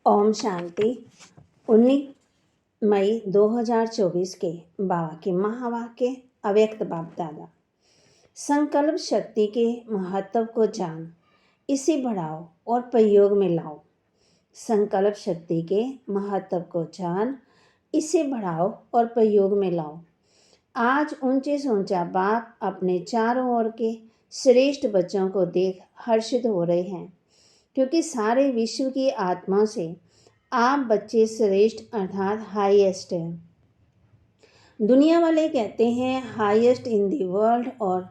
ओम शांति। 19 मई 2024 के बाबा के महावाक्य अव्यक्त बाप दादा। संकल्प शक्ति के महत्व को जान, इसे बढ़ाओ और प्रयोग में लाओ। संकल्प शक्ति के महत्व को जान, इसे बढ़ाओ और प्रयोग में लाओ। आज ऊंचे से ऊंचा बाप अपने चारों ओर के श्रेष्ठ बच्चों को देख हर्षित हो रहे हैं, क्योंकि सारे विश्व की आत्मा से आप बच्चे श्रेष्ठ अर्थात हाईएस्ट हैं। दुनिया वाले कहते हैं हाईएस्ट इन द वर्ल्ड, और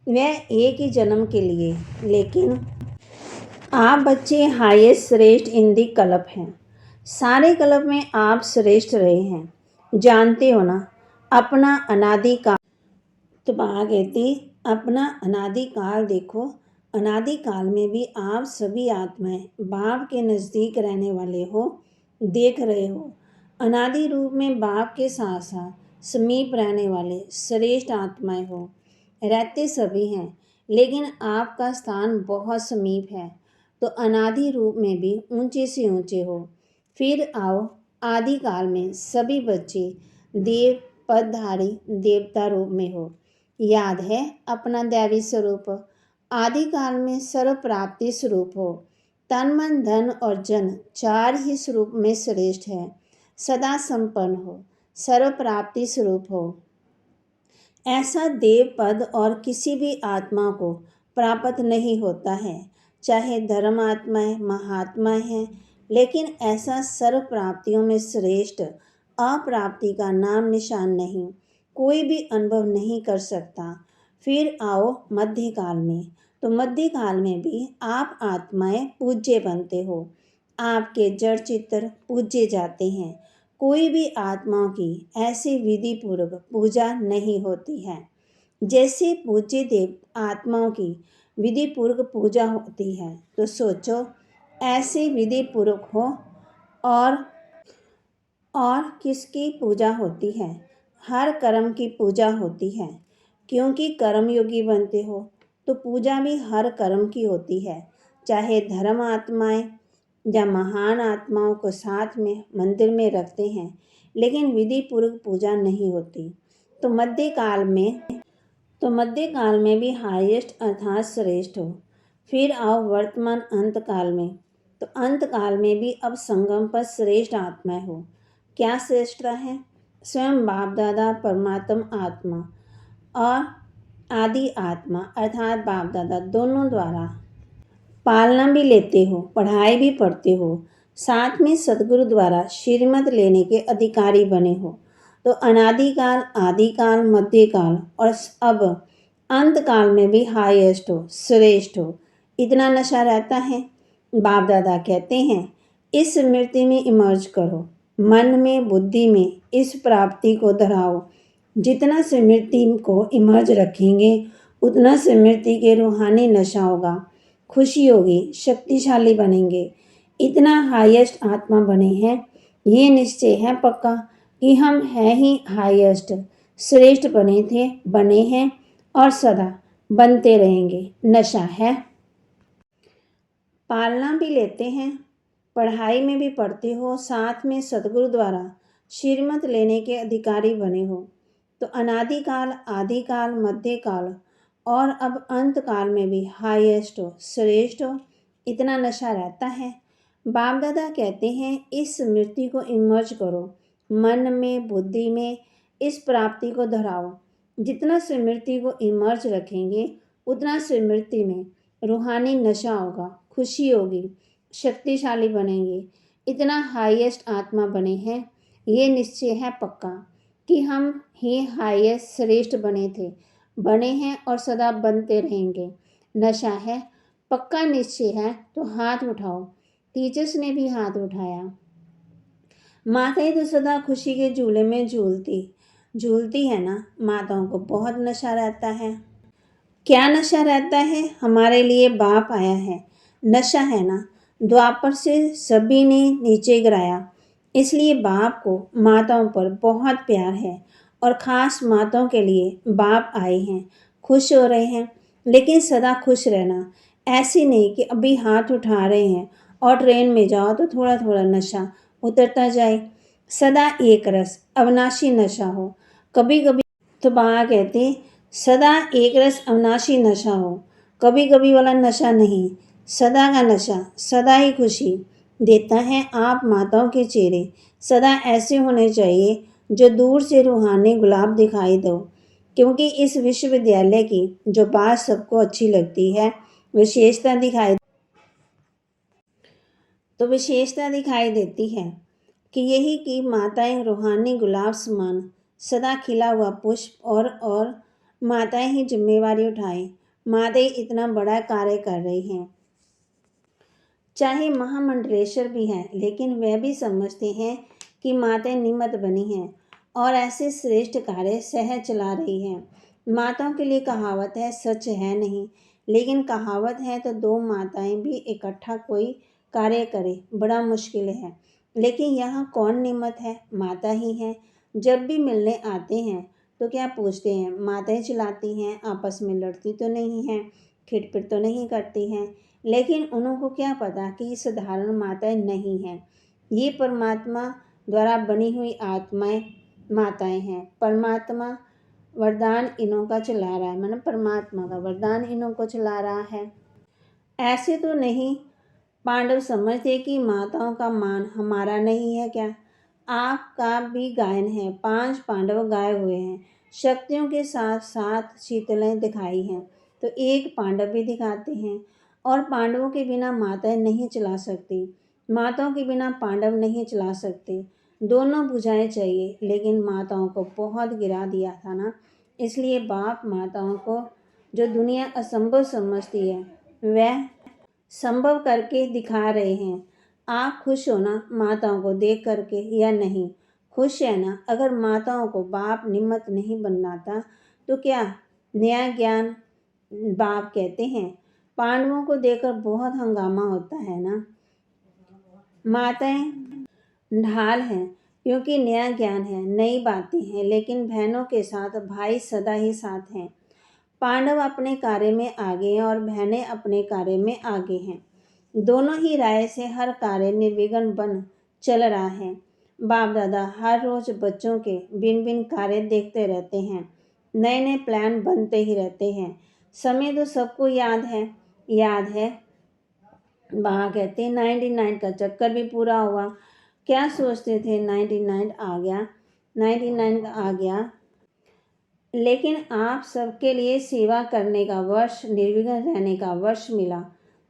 वह एक ही जन्म के लिए, लेकिन आप बच्चे हाईएस्ट श्रेष्ठ इन द कल्प हैं। सारे कल्प में आप श्रेष्ठ रहे हैं, जानते हो ना। अपना अनादिकाल, तो बाबा कहती अपना अनादिकाल देखो। अनादिकाल में भी आप सभी आत्माएं बाप के नज़दीक रहने वाले हो, देख रहे हो। अनादि रूप में बाप के साथ साथ समीप रहने वाले श्रेष्ठ आत्माएं हो। रहते सभी हैं, लेकिन आपका स्थान बहुत समीप है, तो अनादि रूप में भी ऊंचे से ऊंचे हो। फिर आओ आदिकाल में सभी बच्चे देव पदधारी देवता रूप में हो। याद है अपना दैवी स्वरूप। आदिकाल में सर्व प्राप्ति स्वरूप हो। तन मन धन और जन चार ही स्वरूप में श्रेष्ठ है। सदा संपन्न हो, सर्व प्राप्ति स्वरूप हो। ऐसा देव पद और किसी भी आत्मा को प्राप्त नहीं होता है, चाहे धर्म आत्माएं महात्माएं हैं, लेकिन ऐसा सर्व प्राप्तियों में श्रेष्ठ अप्राप्ति का नाम निशान नहीं, कोई भी अनुभव नहीं कर सकता। फिर आओ मध्यकाल में, तो मध्यकाल में भी आप आत्माएं पूज्य बनते हो। आपके जड़ चित्र पूजे जाते हैं। कोई भी आत्माओं की ऐसी विधि पूर्वक पूजा नहीं होती है जैसे पूज्य देव आत्माओं की विधि पूर्वक पूजा होती है। तो सोचो ऐसी विधि पूर्वक हो और किसकी पूजा होती है? हर कर्म की पूजा होती है, क्योंकि कर्मयोगी बनते हो, तो पूजा भी हर कर्म की होती है। चाहे धर्म आत्माएं या महान आत्माओं को साथ में मंदिर में रखते हैं, लेकिन विधि पूर्वक पूजा नहीं होती। तो मध्यकाल में भी हाईएस्ट अर्थात श्रेष्ठ हो। फिर आओ वर्तमान अंत काल में, तो अंत काल में भी अब संगम पर श्रेष्ठ आत्माएं हो। क्या श्रेष्ठता है? स्वयं बाप दादा परमात्मा आत्मा और आदि आत्मा अर्थात बाप दादा दोनों द्वारा पालना भी लेते हो, पढ़ाई भी पढ़ते हो, साथ में सदगुरु द्वारा श्रीमत लेने के अधिकारी बने हो। तो अनादिकाल, आदिकाल, मध्यकाल और अब अंत काल में भी हाईएस्ट हो, श्रेष्ठ हो। इतना नशा रहता है। बाप दादा कहते हैं इस स्मृति में इमर्ज करो, मन में बुद्धि में इस प्राप्ति को दोहराओ। जितना स्मृति को इमर्ज रखेंगे, उतना स्मृति के रूहानी नशा होगा, खुशी होगी, शक्तिशाली बनेंगे। इतना हाईएस्ट आत्मा बने हैं, ये निश्चय है पक्का कि हम हैं ही हाईएस्ट श्रेष्ठ बने हैं और सदा बनते रहेंगे। नशा है। पालना भी लेते हैं, पढ़ाई में भी पढ़ते हो, साथ में सदगुरु द्वारा श्रीमत लेने के अधिकारी बने हो। तो अनादिकाल, आदिकाल, मध्यकाल और अब अंत काल में भी हाईएस्ट हो, श्रेष्ठ हो। इतना नशा रहता है। बाप दादा कहते हैं इस स्मृति को इमर्ज करो, मन में बुद्धि में इस प्राप्ति को दोहराओ। जितना स्मृति को इमर्ज रखेंगे, उतना स्मृति में रूहानी नशा होगा, खुशी होगी, शक्तिशाली बनेंगे। इतना हाईएस्ट आत्मा बने हैं, ये निश्चय है पक्का कि हम ही हाईएस्ट श्रेष्ठ बने हैं और सदा बनते रहेंगे। नशा है, पक्का निश्चय है। तो हाथ उठाओ। टीचर्स ने भी हाथ उठाया। माताएं तो सदा खुशी के झूले में झूलती है ना। माताओं को बहुत नशा रहता है। क्या नशा रहता है? हमारे लिए बाप आया है, नशा है ना। द्वापर से सभी ने नीचे गिराया, इसलिए बाप को माताओं पर बहुत प्यार है और ख़ास माताओं के लिए बाप आए हैं। खुश हो रहे हैं, लेकिन सदा खुश रहना। ऐसी नहीं कि अभी हाथ उठा रहे हैं और ट्रेन में जाओ तो थोड़ा थोड़ा नशा उतरता जाए। सदा एक रस अविनाशी नशा हो। कभी कभी तो बाबा कहते सदा एक रस अविनाशी नशा हो, कभी कभी वाला नशा नहीं, सदा का नशा सदा ही खुशी देता है। आप माताओं के चेहरे सदा ऐसे होने चाहिए जो दूर से रूहानी गुलाब दिखाई दो, क्योंकि इस विश्वविद्यालय की जो बात सबको अच्छी लगती है, विशेषता दिखाई देती है कि यही कि माताएं रूहानी गुलाब समान सदा खिला हुआ पुष्प और माताएं ही जिम्मेवारी उठाएं। माताएं इतना बड़ा कार्य कर रही हैं, चाहे महामंडलेश्वर भी हैं, लेकिन वह भी समझते हैं कि माताएं निमित्त बनी हैं और ऐसे श्रेष्ठ कार्य सहज चला रही हैं। माताओं के लिए कहावत है, सच है नहीं, लेकिन कहावत है तो दो माताएं भी इकट्ठा कोई कार्य करे बड़ा मुश्किल है। लेकिन यहाँ कौन निमित्त है? माता ही है। जब भी मिलने आते हैं तो क्या पूछते हैं? माताएं चिल्लाती हैं, आपस में लड़ती तो नहीं हैं, खिटपिट तो नहीं करती हैं, लेकिन उनको क्या पता कि ये साधारण माताएं नहीं हैं, ये परमात्मा द्वारा बनी हुई आत्माएं माताएं हैं। परमात्मा वरदान इन्हों का चला रहा है, मतलब परमात्मा का वरदान इन्हों को चला रहा है। ऐसे तो नहीं पांडव समझते कि माताओं का मान हमारा नहीं है क्या? आपका भी गायन है, 5 पांडव गाए हुए हैं, शक्तियों के साथ साथ शीतलें दिखाई हैं, तो एक पांडव भी दिखाते हैं। और पांडवों के बिना माताएं नहीं चला सकती, माताओं के बिना पांडव नहीं चला सकते। दोनों भुजाएं चाहिए, लेकिन माताओं को बहुत गिरा दिया था ना, इसलिए बाप माताओं को जो दुनिया असंभव समझती है वह संभव करके दिखा रहे हैं। आप खुश हो ना माताओं को देख करके या नहीं? खुश है ना? अगर माताओं को बाप निमित्त नहीं बनाता तो क्या नया ज्ञान बाप कहते हैं। पांडवों को देखकर बहुत हंगामा होता है ना। माताएं ढाल हैं, क्योंकि नया ज्ञान है, नई बातें हैं, लेकिन बहनों के साथ भाई सदा ही साथ हैं। पांडव अपने कार्य में आगे हैं और बहनें अपने कार्य में आगे हैं। दोनों ही राय से हर कार्य निर्विघ्न बन चल रहा है। बाप दादा हर रोज बच्चों के भिन्न भिन्न कार्य देखते रहते हैं, नए नए प्लान बनते ही रहते हैं। समय तो सबको याद है। बाबा कहते हैं 99 का चक्कर भी पूरा हुआ। क्या सोचते थे 99 आ गया, 99 आ गया, लेकिन आप सबके लिए सेवा करने का वर्ष, निर्विघ्न रहने का वर्ष मिला।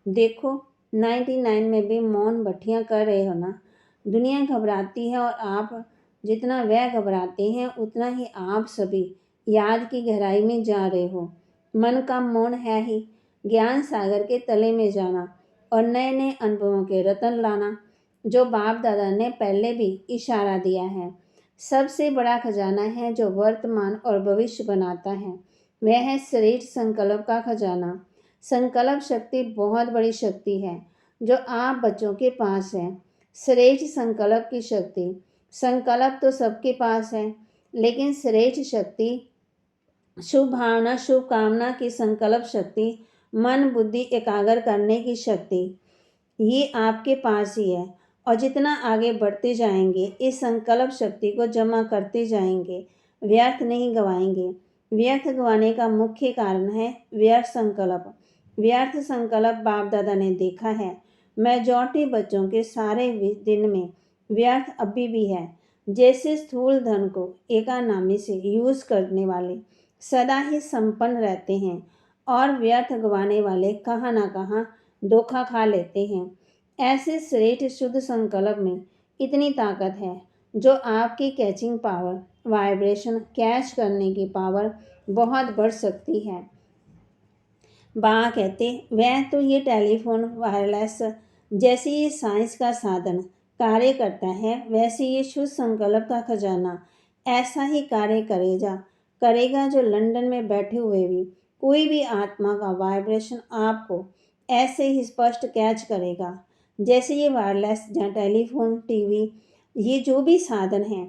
देखो 99 में भी मौन भट्टियाँ कर रहे हो ना। दुनिया घबराती है और आप जितना वह घबराते हैं उतना ही आप सभी याद की गहराई में जा रहे हो। मन का मौन है ही ज्ञान सागर के तले में जाना और नए नए अनुभवों के रतन लाना, जो बाप दादा ने पहले भी इशारा दिया है। सबसे बड़ा खजाना है जो वर्तमान और भविष्य बनाता है, वह है श्रेष्ठ संकल्प का खजाना। संकल्प शक्ति बहुत बड़ी शक्ति है जो आप बच्चों के पास है। श्रेष्ठ संकल्प की शक्ति, संकल्प तो सबके पास है, लेकिन श्रेष्ठ शक्ति, शुभ भावना, शुभ कामना की संकल्प शक्ति, मन बुद्धि एकाग्र करने की शक्ति, ये आपके पास ही है। और जितना आगे बढ़ते जाएंगे इस संकल्प शक्ति को जमा करते जाएंगे, व्यर्थ नहीं गवाएंगे। व्यर्थ गवाने का मुख्य कारण है व्यर्थ संकल्प। व्यर्थ संकल्प बाप दादा ने देखा है, मेजॉरिटी बच्चों के सारे दिन में व्यर्थ अभी भी है। जैसे स्थूल धन को एकानामी से यूज करने वाले सदा ही संपन्न रहते हैं और व्यर्थ गवाने वाले कहाँ ना कहाँ धोखा खा लेते हैं। ऐसे श्रेष्ठ शुद्ध संकल्प में इतनी ताकत है जो आपकी कैचिंग पावर, वाइब्रेशन कैच करने की पावर बहुत बढ़ सकती है। बाबा कहते वह तो ये टेलीफोन वायरलेस जैसे ये साइंस का साधन कार्य करता है, वैसे ये शुद्ध संकल्प का खजाना ऐसा ही कार्य करेगा जो लंदन में बैठे हुए भी कोई भी आत्मा का वाइब्रेशन आपको ऐसे ही स्पष्ट कैच करेगा जैसे ये वायरलेस या टेलीफोन, टीवी, ये जो भी साधन हैं,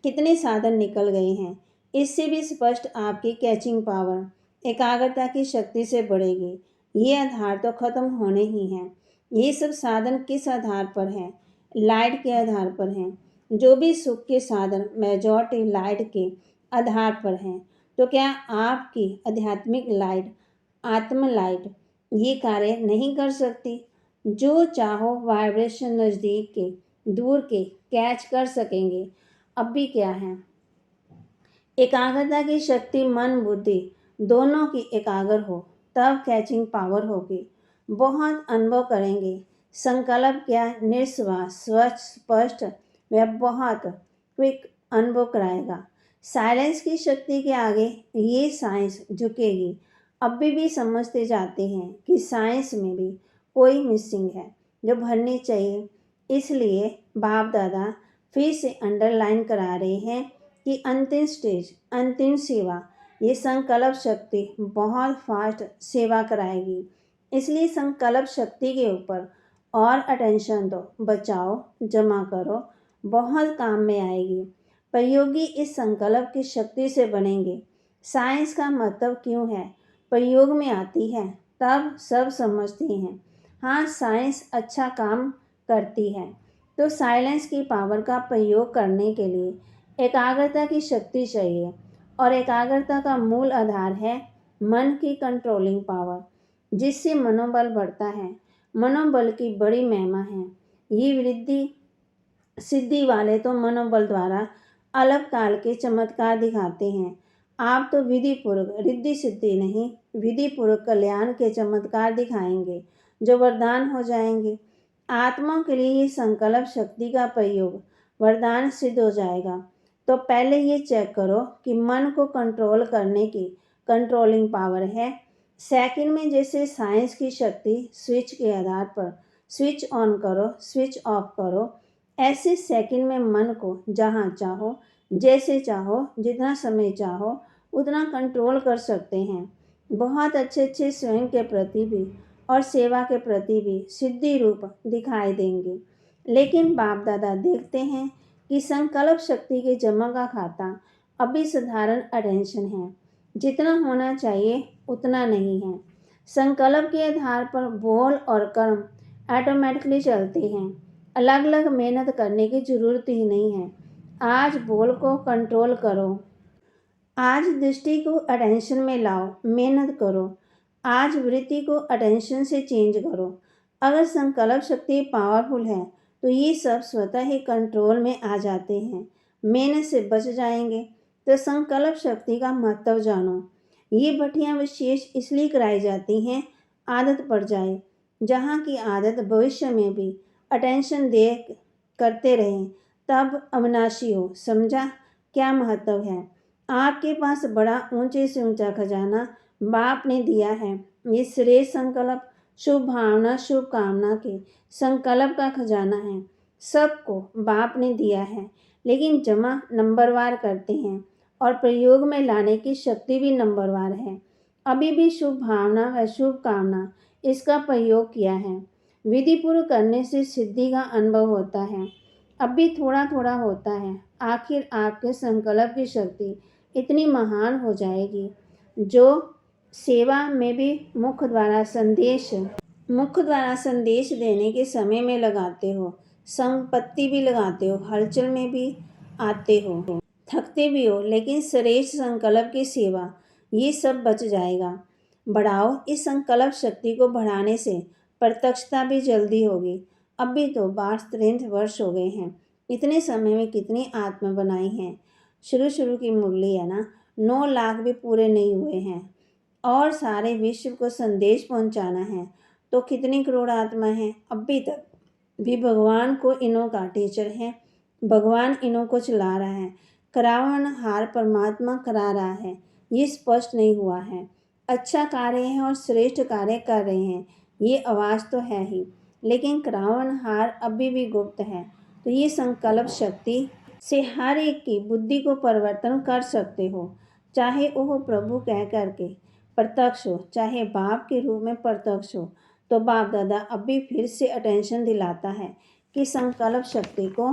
कितने साधन निकल गए हैं, इससे भी स्पष्ट आपकी कैचिंग पावर, एकाग्रता की शक्ति से बढ़ेगी। ये आधार तो खत्म होने ही हैं। ये सब साधन किस आधार पर हैं? लाइट के आधार पर हैं। जो भी सुख के साधन मेजॉरिटी लाइट के आधार पर हैं, तो क्या आपकी आध्यात्मिक लाइट, आत्म लाइट ये कार्य नहीं कर सकती? जो चाहो वाइब्रेशन नज़दीक के दूर के कैच कर सकेंगे। अब भी क्या है, एकाग्रता की शक्ति मन बुद्धि दोनों की एकाग्र हो तब कैचिंग पावर होगी। बहुत अनुभव करेंगे। संकल्प क्या निस्वार्थ स्वच्छ स्पष्ट वह बहुत क्विक अनुभव कराएगा। साइलेंस की शक्ति के आगे ये साइंस झुकेगी। अभी भी समझते जाते हैं कि साइंस में भी कोई मिसिंग है जो भरनी चाहिए। इसलिए बाप दादा फिर से अंडरलाइन करा रहे हैं कि अंतिम स्टेज, अंतिम सेवा, ये संकल्प शक्ति बहुत फास्ट सेवा कराएगी। इसलिए संकल्प शक्ति के ऊपर और अटेंशन दो, बचाओ, जमा करो, बहुत काम में आएगी। प्रयोगी इस संकल्प की शक्ति से बनेंगे। साइंस का मतलब क्यों है प्रयोग में आती है, तब सब समझते हैं। हाँ, साइंस अच्छा काम करती है, तो साइलेंस की पावर का प्रयोग करने के लिए एकाग्रता की शक्ति चाहिए। और एकाग्रता का मूल आधार है मन की कंट्रोलिंग पावर, जिससे मनोबल बढ़ता है। मनोबल की बड़ी महिमा है। ये वृद्धि सिद्धि वाले तो मनोबल द्वारा अलग काल के चमत्कार दिखाते हैं। आप तो विधि पूर्वक रिद्धि सिद्धि नहीं, विधि पूर्वक कल्याण के चमत्कार दिखाएंगे जो वरदान हो जाएंगे। आत्माओं के लिए ये संकल्प शक्ति का प्रयोग वरदान सिद्ध हो जाएगा। तो पहले ये चेक करो कि मन को कंट्रोल करने की कंट्रोलिंग पावर है। सेकंड में जैसे साइंस की शक्ति स्विच के आधार पर स्विच ऑन करो, स्विच ऑफ करो, ऐसे सेकंड में मन को जहाँ चाहो, जैसे चाहो, जितना समय चाहो उतना कंट्रोल कर सकते हैं। बहुत अच्छे अच्छे स्वयं के प्रति भी और सेवा के प्रति भी सिद्धि रूप दिखाई देंगे। लेकिन बाप दादा देखते हैं कि संकल्प शक्ति के जमा का खाता अभी साधारण अटेंशन है। जितना होना चाहिए उतना नहीं है। संकल्प के आधार पर बोल और कर्म ऑटोमेटिकली चलते हैं। अलग अलग मेहनत करने की जरूरत ही नहीं है। आज बोल को कंट्रोल करो, आज दृष्टि को अटेंशन में लाओ, मेहनत करो। आज वृत्ति को अटेंशन से चेंज करो। अगर संकल्प शक्ति पावरफुल है तो ये सब स्वतः ही कंट्रोल में आ जाते हैं, मेहनत से बच जाएंगे। तो संकल्प शक्ति का महत्व जानो। ये भट्टियाँ विशेष इसलिए कराई जाती हैं आदत पड़ जाए। जहाँ की आदत भविष्य में भी अटेंशन दे करते रहें तब अविनाशी हो। समझा क्या महत्व है? आपके पास बड़ा ऊंचे से ऊंचा खजाना बाप ने दिया है। ये श्रेष्ठ संकल्प, शुभ भावना, शुभ कामना के संकल्प का खजाना है। सबको बाप ने दिया है, लेकिन जमा नंबरवार करते हैं और प्रयोग में लाने की शक्ति भी नंबरवार है। अभी भी शुभ भावना व शुभ कामना इसका प्रयोग किया है। विधि पूर्व करने से सिद्धि का अनुभव होता है। अब भी थोड़ा थोड़ा होता है। आखिर आपके संकल्प की शक्ति इतनी महान हो जाएगी जो सेवा में भी मुख द्वारा संदेश देने के समय में लगाते हो, संपत्ति भी लगाते हो, हलचल में भी आते हो, थकते भी हो, लेकिन श्रेष्ठ संकल्प की सेवा ये सब बच जाएगा। बढ़ाओ। इस संकल्प शक्ति को बढ़ाने से प्रत्यक्षता भी जल्दी होगी। अब भी तो 62-63 वर्ष हो गए हैं। इतने समय में कितनी आत्मा बनाई हैं। शुरू की मुरली है ना, 9 लाख भी पूरे नहीं हुए हैं और सारे विश्व को संदेश पहुंचाना है तो कितनी करोड़ आत्मा हैं। अभी तक भी भगवान को इन्हों का टीचर है, भगवान इन्हों को चला रहा है। करावनहार परमात्मा करा रहा है, ये स्पष्ट नहीं हुआ है। अच्छा कार्य है और श्रेष्ठ कार्य कर रहे हैं, ये आवाज़ तो है ही, लेकिन करावनहार अभी भी गुप्त है। तो ये संकल्प शक्ति से हर एक की बुद्धि को परिवर्तन कर सकते हो, चाहे वो प्रभु कह करके प्रत्यक्ष हो, चाहे बाप के रूप में प्रत्यक्ष हो। तो बाप दादा अभी फिर से अटेंशन दिलाता है कि संकल्प शक्ति को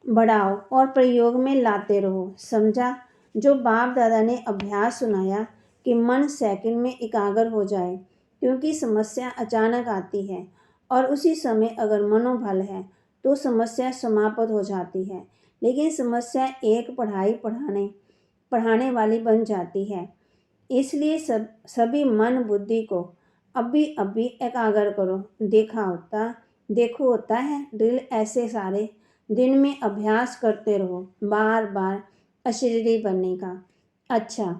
बढ़ाओ और प्रयोग में लाते रहो। समझा? जो बाप दादा ने अभ्यास सुनाया कि मन सेकंड में एकाग्र हो जाए, क्योंकि समस्या अचानक आती है और उसी समय अगर मनोबल है तो समस्या समाप्त हो जाती है। लेकिन समस्या एक पढ़ाने वाली बन जाती है। इसलिए सभी मन बुद्धि को अभी एकाग्र करो। देखो होता है ड्रिल ऐसे सारे दिन में अभ्यास करते रहो, बार बार अशरीरी बनने का। अच्छा,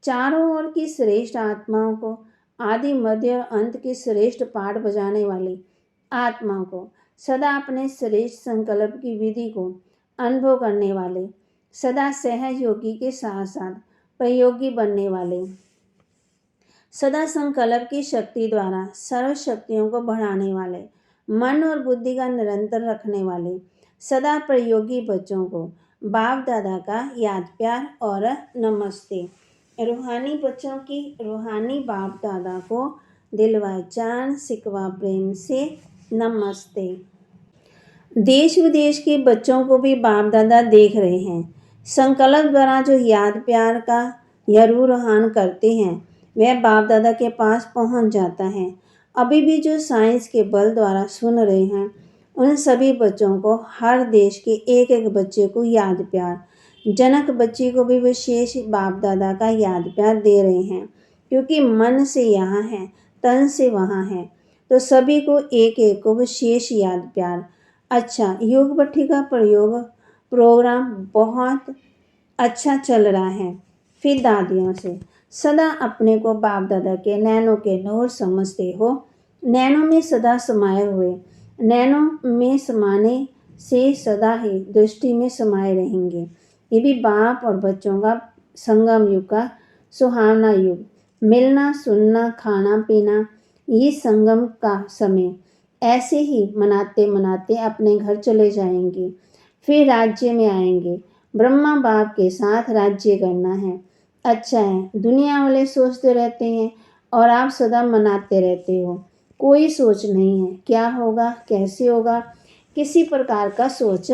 चारों ओर की श्रेष्ठ आत्माओं को, आदि मध्य और अंत की श्रेष्ठ पाठ बजाने वाली आत्माओं को, सदा अपने श्रेष्ठ संकल्प की विधि को अनुभव करने वाले, सदा सहयोगी के साथ साथ प्रयोगी बनने वाले, सदा संकल्प की शक्ति द्वारा सर्व शक्तियों को बढ़ाने वाले, मन और बुद्धि का निरंतर रखने वाले, सदा प्रयोगी बच्चों को बाप दादा का याद प्यार और नमस्ते। रूहानी बच्चों की रूहानी बाप दादा को दिलवा जान सिकवा प्रेम से नमस्ते। देश विदेश के बच्चों को भी बाप दादा देख रहे हैं। संकल्प द्वारा जो याद प्यार का रूहान करते हैं वह बाप दादा के पास पहुंच जाता है। अभी भी जो साइंस के बल द्वारा सुन रहे हैं उन सभी बच्चों को, हर देश के एक एक बच्चे को याद प्यार, जनक बच्ची को भी विशेष बाप दादा का याद प्यार दे रहे हैं, क्योंकि मन से यहाँ है, तन से वहाँ है, तो सभी को एक एक को विशेष याद प्यार। अच्छा, योग भट्टी का प्रोग्राम बहुत अच्छा चल रहा है। फिर दादियों से सदा अपने को बाप दादा के नैनों के नूर समझते हो। नैनों में सदा समाये हुए, नैनों में समाने से सदा ही दृष्टि में समाये रहेंगे। ये भी बाप और बच्चों का संगम युग का सुहावना युग, मिलना सुनना खाना पीना, ये संगम का समय ऐसे ही मनाते मनाते अपने घर चले जाएंगे। फिर राज्य में आएंगे। ब्रह्मा बाप के साथ राज्य करना है। अच्छा है, दुनिया वाले सोचते रहते हैं और आप सदा मनाते रहते हो। कोई सोच नहीं है क्या होगा कैसे होगा, किसी प्रकार का सोच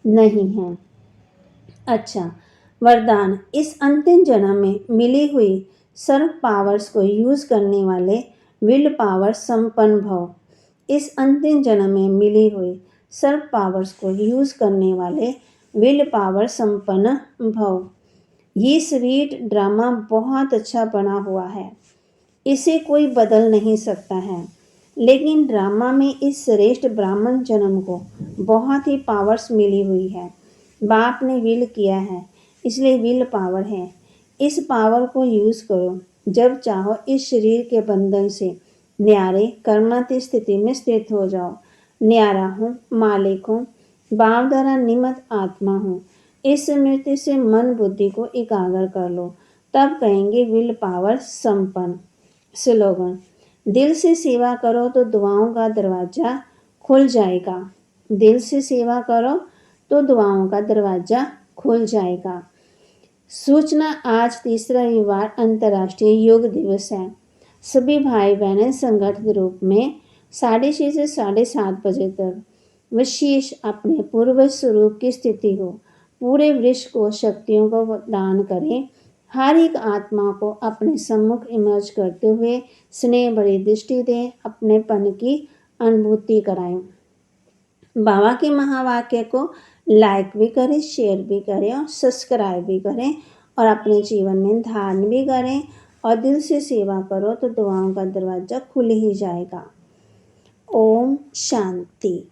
नहीं है। अच्छा, वरदान, इस अंतिम जन्म में मिली हुई सर्व पावर्स को यूज़ करने वाले विल पावर संपन्न भव। इस अंतिम जन्म में मिली हुई सर्व पावर्स को यूज़ करने वाले विल पावर संपन्न भव। ये स्वीट ड्रामा बहुत अच्छा बना हुआ है, इसे कोई बदल नहीं सकता है। लेकिन ड्रामा में इस श्रेष्ठ ब्राह्मण जन्म को बहुत ही पावर्स मिली हुई है। बाप ने विल किया है, इसलिए विल पावर है। इस पावर को यूज़ करो। जब चाहो इस शरीर के बंधन से न्यारे कर्माती स्थिति में स्थित हो जाओ। न्यारा हूँ, मालिक हूँ, बाप द्वारा निमित्त आत्मा हूँ। इस स्मृति से मन बुद्धि को एकाग्र कर लो, तब कहेंगे विल पावर संपन्न। स्लोगन, दिल से सेवा करो तो दुआओं का दरवाज़ा खुल जाएगा। दिल से सेवा करो तो दुआओं का दरवाज़ा खुल जाएगा। सूचना, आज तीसरा रविवार अंतर्राष्ट्रीय योग दिवस है। सभी भाई बहनें संगठित रूप में 6:30 से 7:30 बजे तक विशेष अपने पूर्व स्वरूप की स्थिति को, पूरे वृक्ष को, शक्तियों को दान करें। हर एक आत्मा को अपने सम्मुख इमर्ज करते हुए स्नेह भरी दृष्टि दें, अपनेपन की अनुभूति कराएं। बाबा के महावाक्य को लाइक भी करें, शेयर भी करें और सब्सक्राइब भी करें और अपने जीवन में धारण भी करें। और दिल से सेवा करो तो दुआओं का दरवाज़ा खुल ही जाएगा। ओम शांति।